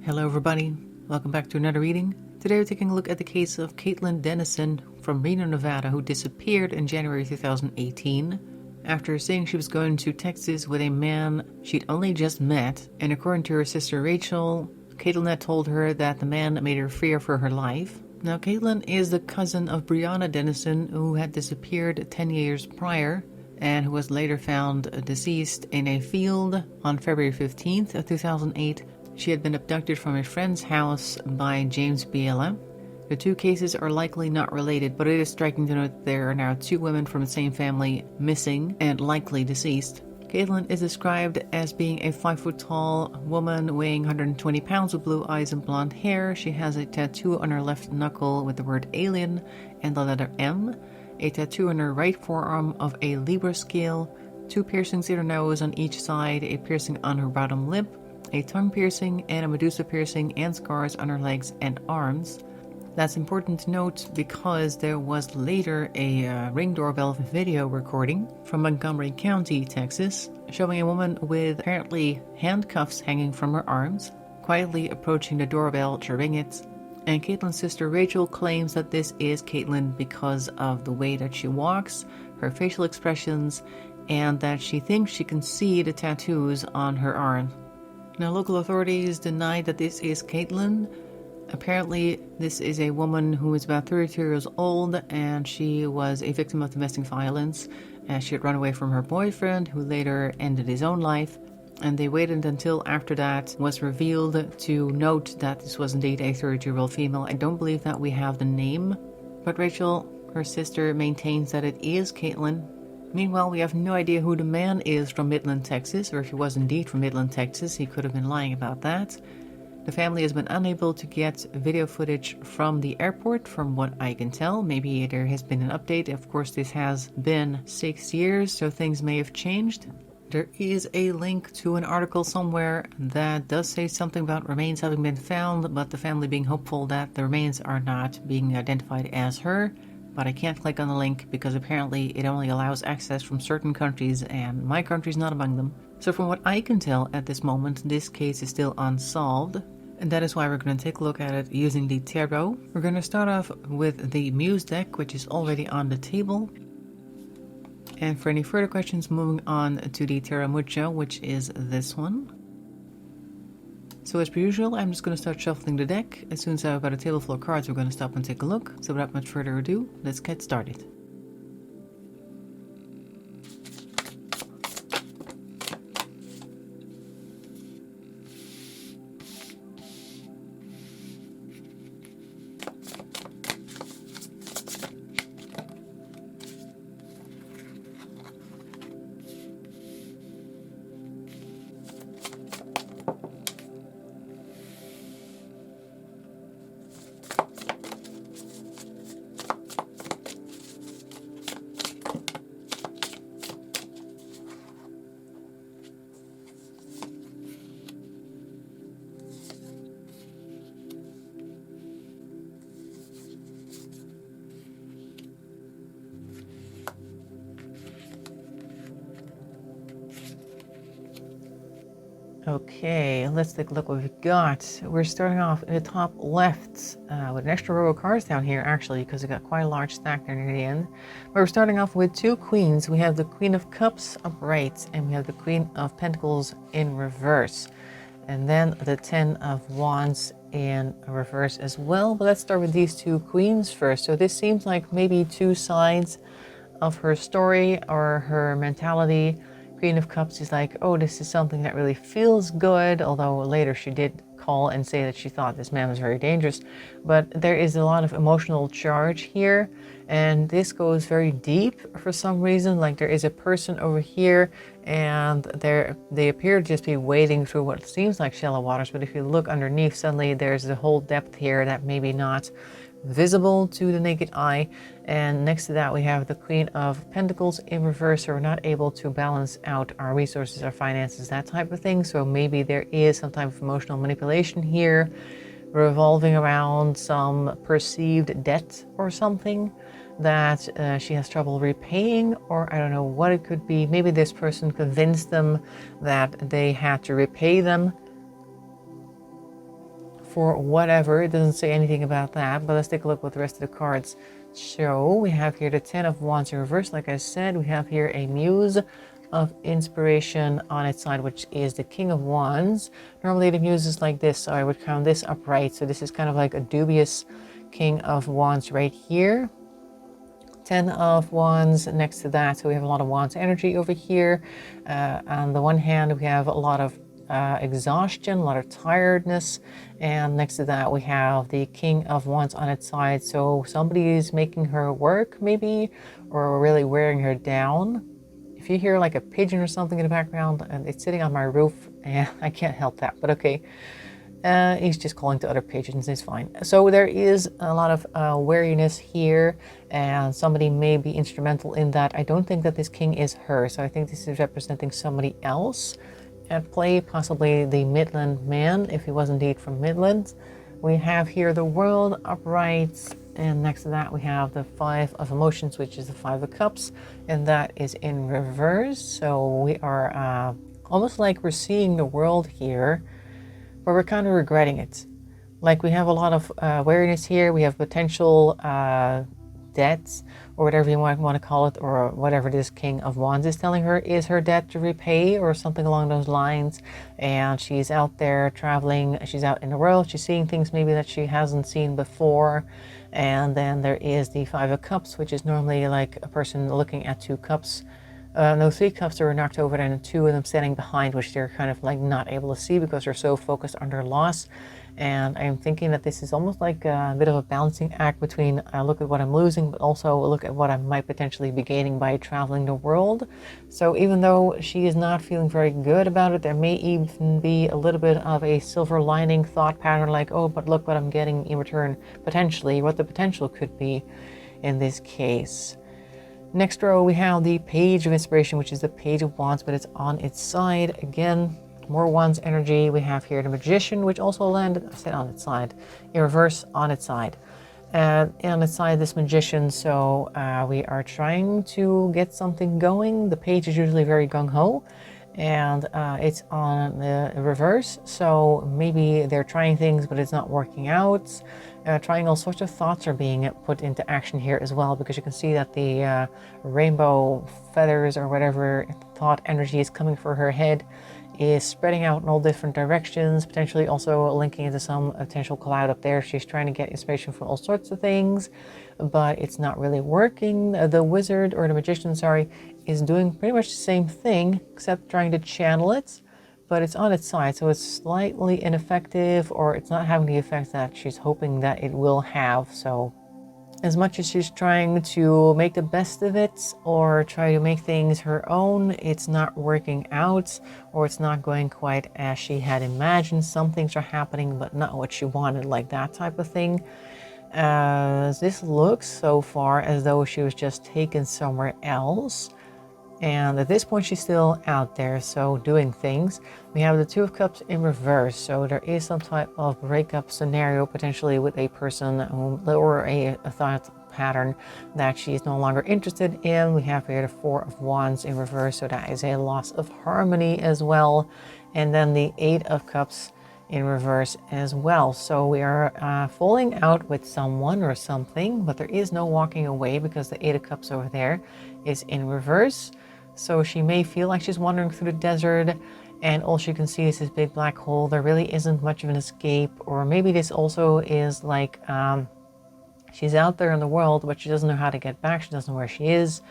Hello everybody, welcome back to another reading. Today we're taking a look at the case of Caitlin Denison from Reno, Nevada, who disappeared in January 2018 after saying she was going to Texas with a man she'd only just met, and according to her sister Rachel, Caitlin had told her that the man made her fear for her life. Now Caitlin is the cousin of Brianna Denison, who had disappeared 10 years prior and who was later found deceased in a field on February 15th of 2008. She had been abducted from a friend's house by James Biela. The two cases are likely not related, but it is striking to note that there are now two women from the same family missing and likely deceased. Caitlin is described as being a 5-foot-tall woman weighing 120 pounds with blue eyes and blonde hair. She has a tattoo on her left knuckle with the word alien and the letter M, a tattoo on her right forearm of a Libra scale, two piercings in her nose on each side, a piercing on her bottom lip, a tongue piercing, and a Medusa piercing, and scars on her legs and arms. That's important to note because there was later a Ring doorbell video recording from Montgomery County, Texas, showing a woman with apparently handcuffs hanging from her arms, quietly approaching the doorbell to ring it. And Caitlin's sister Rachel claims that this is Caitlin because of the way that she walks, her facial expressions, and that she thinks she can see the tattoos on her arm. Now, local authorities denied that this is Caitlin. Apparently, this is a woman who is about 32 years old, and she was a victim of domestic violence, as she had run away from her boyfriend, who later ended his own life. And they waited until after that was revealed to note that this was indeed a 32-year-old female. I don't believe that we have the name, but Rachel, her sister, maintains that it is Caitlin. Meanwhile, we have no idea who the man is from Midland, Texas, or if he was indeed from Midland, Texas. He could have been lying about that. The family has been unable to get video footage from the airport, from what I can tell. Maybe there has been an update. Of course, this has been 6 years, so things may have changed. There is a link to an article somewhere that does say something about remains having been found, but the family being hopeful that the remains are not being identified as her. But I can't click on the link because apparently it only allows access from certain countries, and my country's not among them. So from what I can tell at this moment, this case is still unsolved, and that is why we're going to take a look at it using the tarot. We're going to start off with the Muse deck, which is already on the table. And for any further questions, moving on to the Tarot Mucho, which is this one. So as per usual, I'm just going to start shuffling the deck. As soon as I've got a table full of cards, we're going to stop and take a look. So without much further ado, let's get started. Okay, let's take a look what we've got. We're starting off in the top left with an extra row of cards down here, actually, because we got quite a large stack there near the end. But we're starting off with two queens. We have the Queen of Cups upright, and we have the Queen of Pentacles in reverse. And then the Ten of Wands in reverse as well. But let's start with these two queens first. So this seems like maybe two sides of her story or her mentality. Queen of Cups is like, oh, this is something that really feels good, although later she did call and say that she thought this man was very dangerous. But there is a lot of emotional charge here, and this goes very deep for some reason. Like there is a person over here, and they appear to just be wading through what seems like shallow waters, but if you look underneath, suddenly there's a whole depth here that maybe not visible to the naked eye. And next to that we have the Queen of Pentacles in reverse, so we're not able to balance out our resources, our finances, that type of thing. So maybe there is some type of emotional manipulation here revolving around some perceived debt or something that she has trouble repaying, or I don't know what it could be. Maybe this person convinced them that they had to repay them for whatever. It doesn't say anything about that, but let's take a look what the rest of the cards show. We have here the 10 of Wands in reverse. Like I said, we have here a Muse of Inspiration on its side, which is the King of Wands. Normally the Muse is like this, so I would count this upright. So this is kind of like a dubious King of Wands right here. 10 of Wands next to that, so we have a lot of Wands energy over here. On the one hand, we have a lot of exhaustion, a lot of tiredness, and next to that we have the King of Wands on its side. So somebody is making her work maybe, or really wearing her down. If you hear like a pigeon or something in the background, and it's sitting on my roof, and I can't help that, but okay. He's just calling to other pigeons, it's fine. So there is a lot of wariness here, and somebody may be instrumental in that. I don't think that this king is her, so I think this is representing somebody else at play, possibly the Midland man, if he was indeed from Midland. We have here the World upright, and next to that we have the 5 of Emotions, which is the 5 of Cups, and that is in reverse. So we are almost like we're seeing the world here, but we're kind of regretting it. Like we have a lot of wariness here. We have potential debts, or whatever you might want to call it, or whatever this King of Wands is telling her is her debt to repay, or something along those lines. And she's out there traveling, she's out in the world, she's seeing things maybe that she hasn't seen before. And then there is the 5 of Cups, which is normally like a person looking at 2 cups. No, 3 cups that were knocked over, and 2 of them standing behind, which they're kind of like not able to see because they're so focused on their loss. And I'm thinking that this is almost like a bit of a balancing act between look at what I'm losing, but also look at what I might potentially be gaining by traveling the world. So even though she is not feeling very good about it, there may even be a little bit of a silver lining thought pattern, like, oh, but look what I'm getting in return, potentially, what the potential could be in this case. Next row, we have the Page of Inspiration, which is the Page of Wands, but it's on its side. Again, more Wands energy. We have here the Magician, which also landed, I said on its side, in reverse on its side. And on its side, this Magician, so we are trying to get something going. The Page is usually very gung-ho, and it's on the reverse, so maybe they're trying things, but it's not working out. Trying all sorts of thoughts are being put into action here as well, because you can see that the rainbow feathers or whatever thought energy is coming for her head is spreading out in all different directions, potentially also linking into some potential cloud up there. She's trying to get inspiration from all sorts of things, but it's not really working. The wizard, or the magician, sorry, is doing pretty much the same thing, except trying to channel it, but it's on its side, so it's slightly ineffective, or it's not having the effect that she's hoping that it will have. So as much as she's trying to make the best of it or try to make things her own, it's not working out, or it's not going quite as she had imagined. Some things are happening, but not what she wanted, like that type of thing. This looks so far as though she was just taken somewhere else. And at this point, she's still out there, so doing things. We have the 2 of Cups in reverse, so there is some type of breakup scenario potentially with a person or a thought pattern that she's no longer interested in. We have here the 4 of Wands in reverse, so that is a loss of harmony as well. And then the 8 of Cups in reverse as well. So we are falling out with someone or something, but there is no walking away because the 8 of Cups over there is in reverse. So she may feel like she's wandering through the desert, and all she can see is this big black hole. There really isn't much of an escape. Or maybe this also is like she's out there in the world, but she doesn't know how to get back. She doesn't know where she is.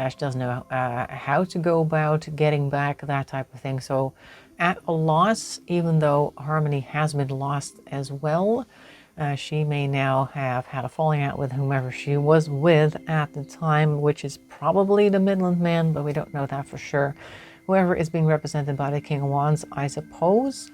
She doesn't know how to go about getting back, that type of thing. So at a loss, even though harmony has been lost as well. She may now have had a falling out with whomever she was with at the time, which is probably the Midland man, but we don't know that for sure. Whoever is being represented by the King of Wands, I suppose.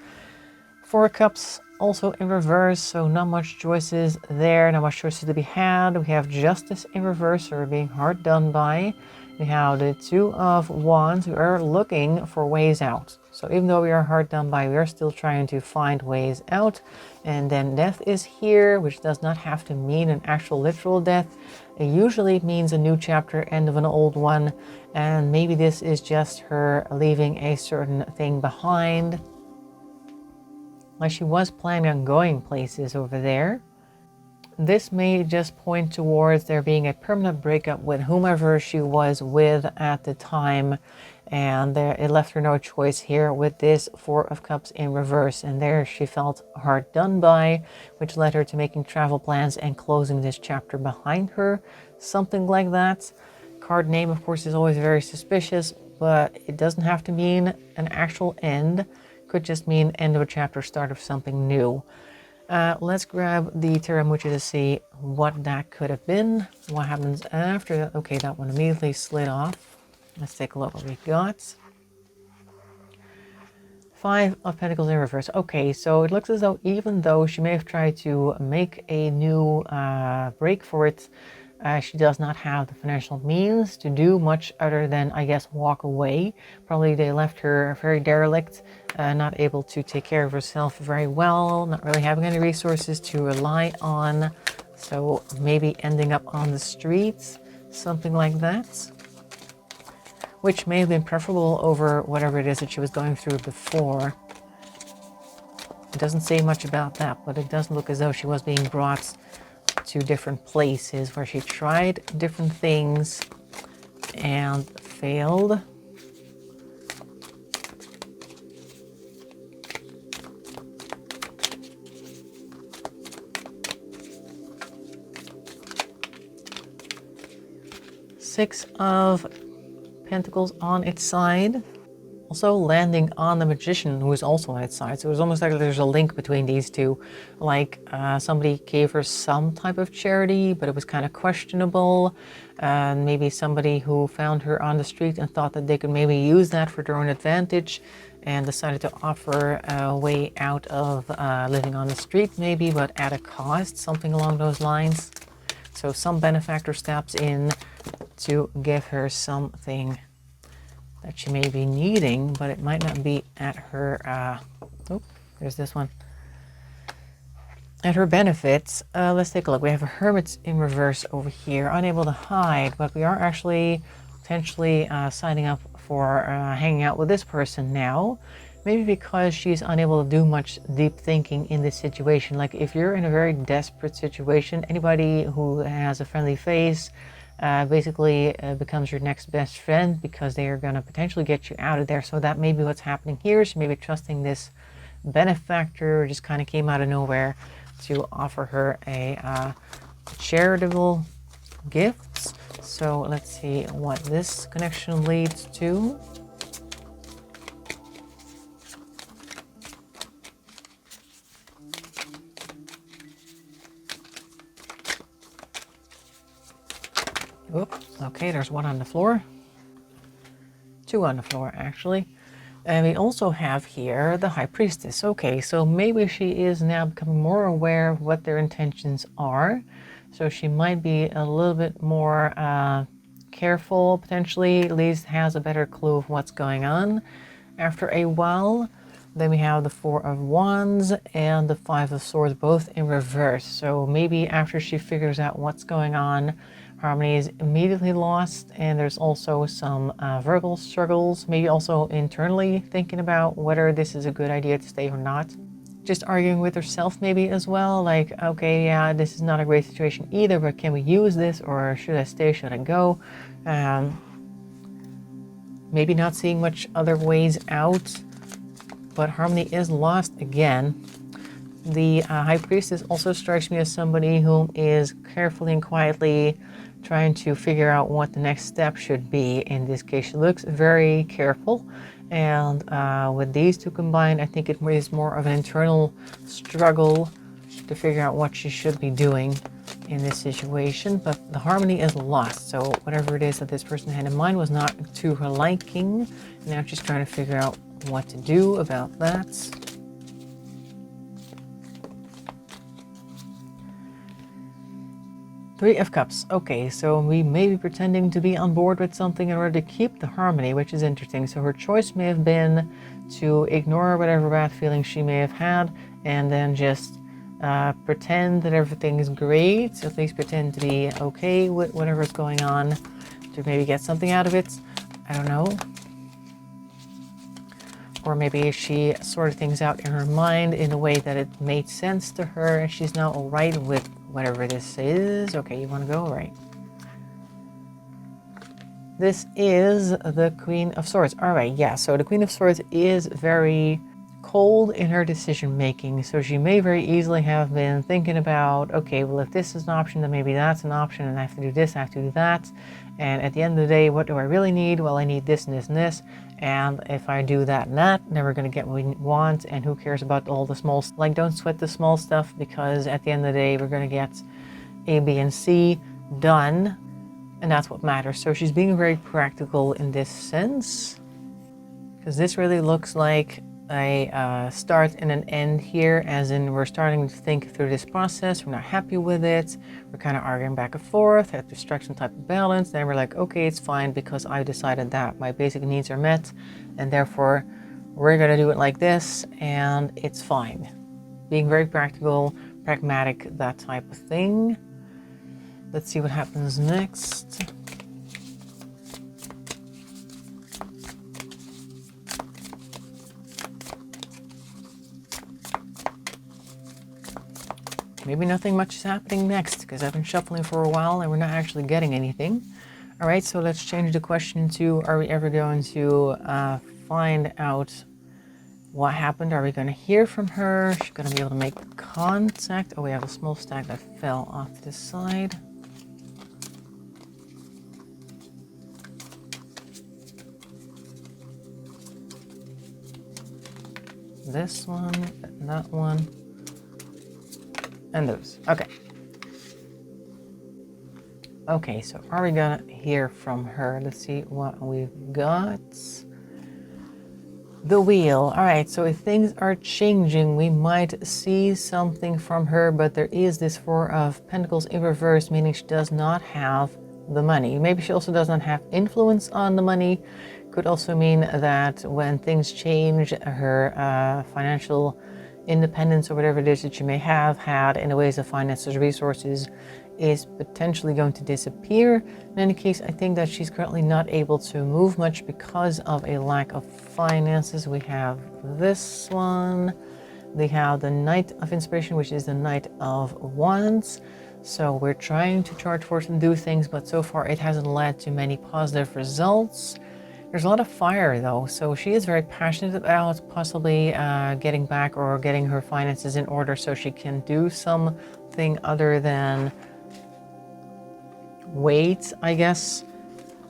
4 of Cups also in reverse, so not much choices there, not much choices to be had. We have Justice in reverse, or being hard done by. We have the 2 of Wands, who are looking for ways out. So even though we are hard done by, we are still trying to find ways out. And then Death is here, which does not have to mean an actual literal death. It usually means a new chapter, end of an old one. And maybe this is just her leaving a certain thing behind. like she was planning on going places over there. This may just point towards there being a permanent breakup with whomever she was with at the time, and it left her no choice here with this Four of Cups in reverse, and there she felt hard done by, which led her to making travel plans and closing this chapter behind her, something like that. Card name, of course, is always very suspicious, but it doesn't have to mean an actual end. Could just mean end of a chapter, start of something new. Let's grab the Teramucha to see what that could have been. What happens after that? Okay, that one immediately slid off. Let's take a look what we got. Five of Pentacles in reverse. Okay, so it looks as though even though she may have tried to make a new break for it, she does not have the financial means to do much other than, I guess, walk away. Probably they left her very derelict, not able to take care of herself very well, not really having any resources to rely on. So maybe ending up on the streets, something like that. Which may have been preferable over whatever it is that she was going through before. It doesn't say much about that, but it does look as though she was being brought to different places where she tried different things and failed. Six of Pentacles on its side. Also landing on the Magician, who is also on its side. So it was almost like there's a link between these two. Like somebody gave her some type of charity, but it was kind of questionable. And maybe somebody who found her on the street and thought that they could maybe use that for their own advantage and decided to offer a way out of living on the street maybe, but at a cost, something along those lines. So some benefactor steps in to give her something that she may be needing, but it might not be at her, oh, there's this one. At her benefits. Let's take a look. We have a Hermit in reverse over here, unable to hide, but we are actually potentially signing up for hanging out with this person now. Maybe because she's unable to do much deep thinking in this situation. Like if you're in a very desperate situation, anybody who has a friendly face basically becomes your next best friend because they are going to potentially get you out of there. So that may be what's happening here. She may be trusting this benefactor, just kind of came out of nowhere to offer her a charitable gift. So let's see what this connection leads to. Oops, okay, there's one on the floor. Two on the floor, actually. And we also have here the High Priestess. Okay, so maybe she is now becoming more aware of what their intentions are. So she might be a little bit more careful, potentially, at least has a better clue of what's going on after a while. Then we have the Four of Wands and the Five of Swords, both in reverse. So maybe after she figures out what's going on, harmony is immediately lost, and there's also some verbal struggles, maybe also internally thinking about whether this is a good idea to stay or not. Just arguing with herself maybe as well, like, okay, yeah, this is not a great situation either, but can we use this, or should I stay, should I go? Maybe not seeing much other ways out, but harmony is lost again. The High Priestess also strikes me as somebody who is carefully and quietly trying to figure out what the next step should be. In this case, she looks very careful, and with these two combined, I think it is more of an internal struggle to figure out what she should be doing in this situation. But the harmony is lost, so whatever it is that this person had in mind was not to her liking. Now she's trying to figure out what to do about that. Three of Cups. Okay, so we may be pretending to be on board with something in order to keep the harmony, which is interesting. So her choice may have been to ignore whatever bad feelings she may have had and then just pretend that everything is great, at least pretend to be okay with whatever's going on, to maybe get something out of it. I don't know. Or maybe she sorted things out in her mind in a way that it made sense to her and she's now all right with whatever this is. Okay, you want to go? All right. This is the Queen of Swords. All right, yeah, so the Queen of Swords is very cold in her decision making. So she may very easily have been thinking about, okay, well, if this is an option, then maybe that's an option, and I have to do this, I have to do that. And at the end of the day, what do I really need? Well, I need this and this and this. And if I do that and that, then we're going to get what we want. And who cares about all the small, like, don't sweat the small stuff, because at the end of the day, we're going to get A, B, and C done. And that's what matters. So she's being very practical in this sense, because this really looks like a start and an end here, as in we're starting to think through this process, we're not happy with it, we're kind of arguing back and forth, have to strike some type of balance, then we're like, okay, it's fine because I decided that my basic needs are met, and therefore we're going to do it like this, and it's fine. Being very practical, pragmatic, that type of thing. Let's see what happens next. Maybe nothing much is happening next, because I've been shuffling for a while and we're not actually getting anything. All right, so let's change the question to, are we ever going to find out what happened? Are we going to hear from her? She's going to be able to make contact. Oh, we have a small stack that fell off to the side. This one, that one, and those. Okay. Okay, so are we gonna hear from her? Let's see what we've got. The wheel. All right, so if things are changing, we might see something from her, but there is this Four of Pentacles in reverse, meaning she does not have the money. Maybe she also does not have influence on the money. Could also mean that when things change, her financial independence or whatever it is that she may have had in the ways of finances, resources, is potentially going to disappear. In any case, I think that she's currently not able to move much because of a lack of finances. We have this one. We have the Knight of Inspiration, which is the Knight of Wands. So we're trying to charge forth and do things, but so far it hasn't led to many positive results. There's a lot of fire though, so she is very passionate about possibly getting back or getting her finances in order so she can do something other than wait, I guess.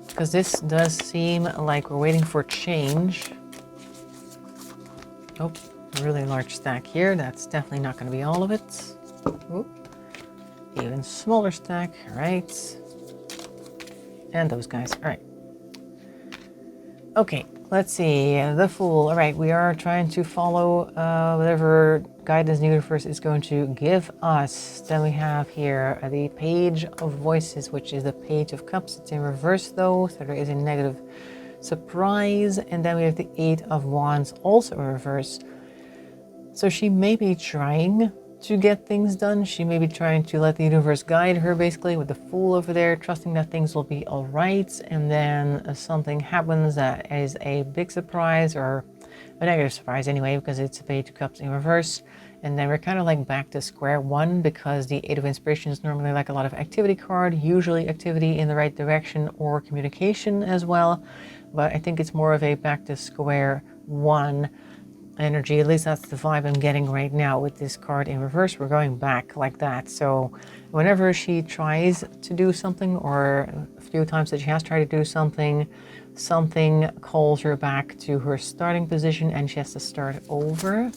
Because this does seem like we're waiting for change. Oh, a really large stack here. That's definitely not going to be all of it. Oop. Even smaller stack, all right. And those guys, all right. Okay, let's see, the Fool. All right, we are trying to follow whatever guidance the universe is going to give us. Then we have here the Page of Voices, which is the Page of Cups. It's in reverse though, so there is a negative surprise. And then we have the Eight of Wands, also in reverse. So she may be trying to get things done. She may be trying to let the universe guide her, basically, with the Fool over there, trusting that things will be all right. And then something happens that is a big surprise, or a negative surprise anyway, because it's a Page of Cups in reverse. And then we're kind of like back to square one, because the Eight of Inspiration is normally like a lot of activity card, usually activity in the right direction or communication as well. But I think it's more of a back to square one energy. At least that's the vibe I'm getting right now with this card in reverse. We're going back like that. So whenever she tries to do something, or a few times that she has tried to do something, something calls her back to her starting position and she has to start over.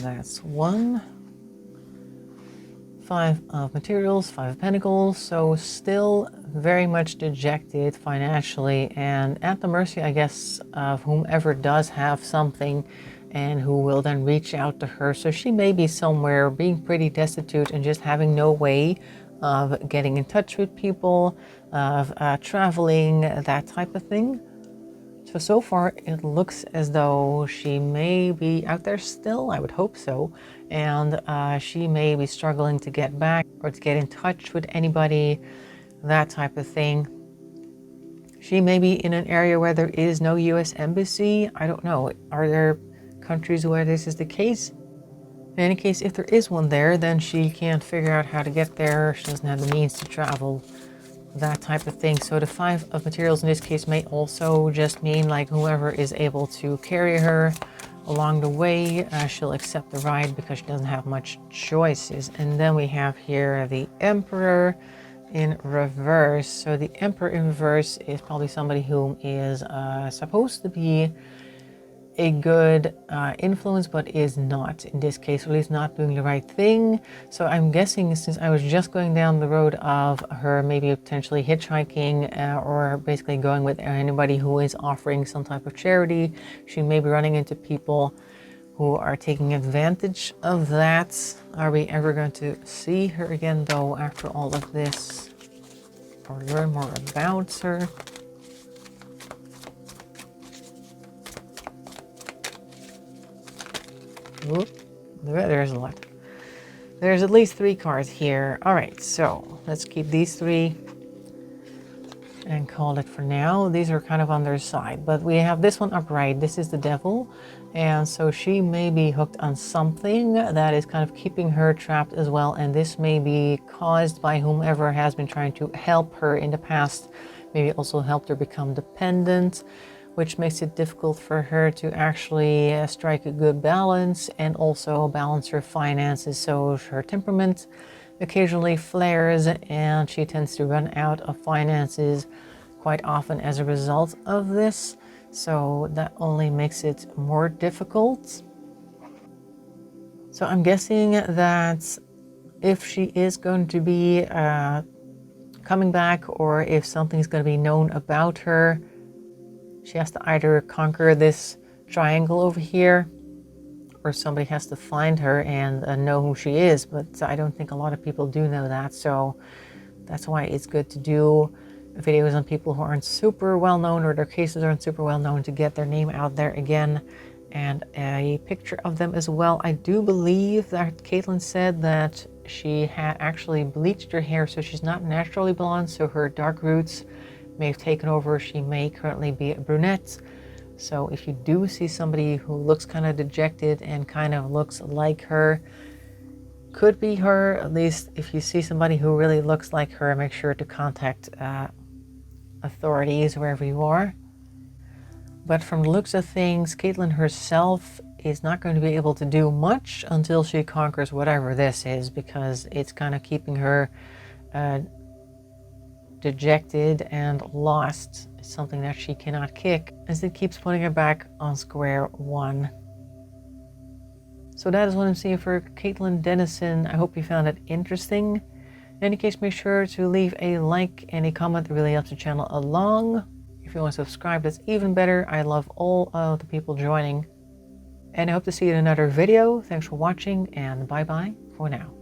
That's one. Five of Materials, Five of Pentacles. So still very much dejected financially and at the mercy, I guess, of whomever does have something and who will then reach out to her. So she may be somewhere being pretty destitute and just having no way of getting in touch with people, of traveling, that type of thing. So far it looks as though she may be out there still. I would hope so. And she may be struggling to get back or to get in touch with anybody, that type of thing. She may be in an area where there is no U.S. embassy. I don't know. Are there countries where this is the case? In any case, if there is one there, then she can't figure out how to get there. She doesn't have the means to travel, that type of thing. So the 5 of materials in this case may also just mean like whoever is able to carry her along the way, she'll accept the ride because she doesn't have much choices. And then we have here the Emperor in reverse. So the Emperor in reverse is probably somebody who is supposed to be a good influence, but is not in this case, or at least not doing the right thing. So I'm guessing, since I was just going down the road of her maybe potentially hitchhiking or basically going with anybody who is offering some type of charity, she may be running into people who are taking advantage of that. Are we ever going to see her again though after all of this, or learn more about her? Whoop. There's a lot. There's at least 3 cards here. All right, so let's keep these 3 and call it for now. These are kind of on their side, but we have this one upright. This is the Devil, and so she may be hooked on something that is kind of keeping her trapped as well, and this may be caused by whomever has been trying to help her in the past. Maybe also helped her become dependent, which makes it difficult for her to actually strike a good balance and also balance her finances. So her temperament occasionally flares and she tends to run out of finances quite often as a result of this. So that only makes it more difficult. So I'm guessing that if she is going to be coming back, or if something's going to be known about her, she has to either conquer this triangle over here, or somebody has to find her and know who she is. But I don't think a lot of people do know that. So that's why it's good to do videos on people who aren't super well known, or their cases aren't super well known, to get their name out there again, and a picture of them as well. I do believe that Caitlin said that she had actually bleached her hair, so she's not naturally blonde, so her dark roots may have taken over. She may currently be a brunette. So if you do see somebody who looks kind of dejected and kind of looks like her, could be her. At least if you see somebody who really looks like her, make sure to contact authorities wherever you are. But from the looks of things, Caitlin herself is not going to be able to do much until she conquers whatever this is, because it's kind of keeping her dejected and lost. It's something that she cannot kick, as it keeps putting her back on square one. So that is what I'm seeing for Caitlin Denison. I hope you found it interesting. In any case, make sure to leave a like and a comment. That really helps the channel along. If you want to subscribe, that's even better. I love all of the people joining. And I hope to see you in another video. Thanks for watching, and bye-bye for now.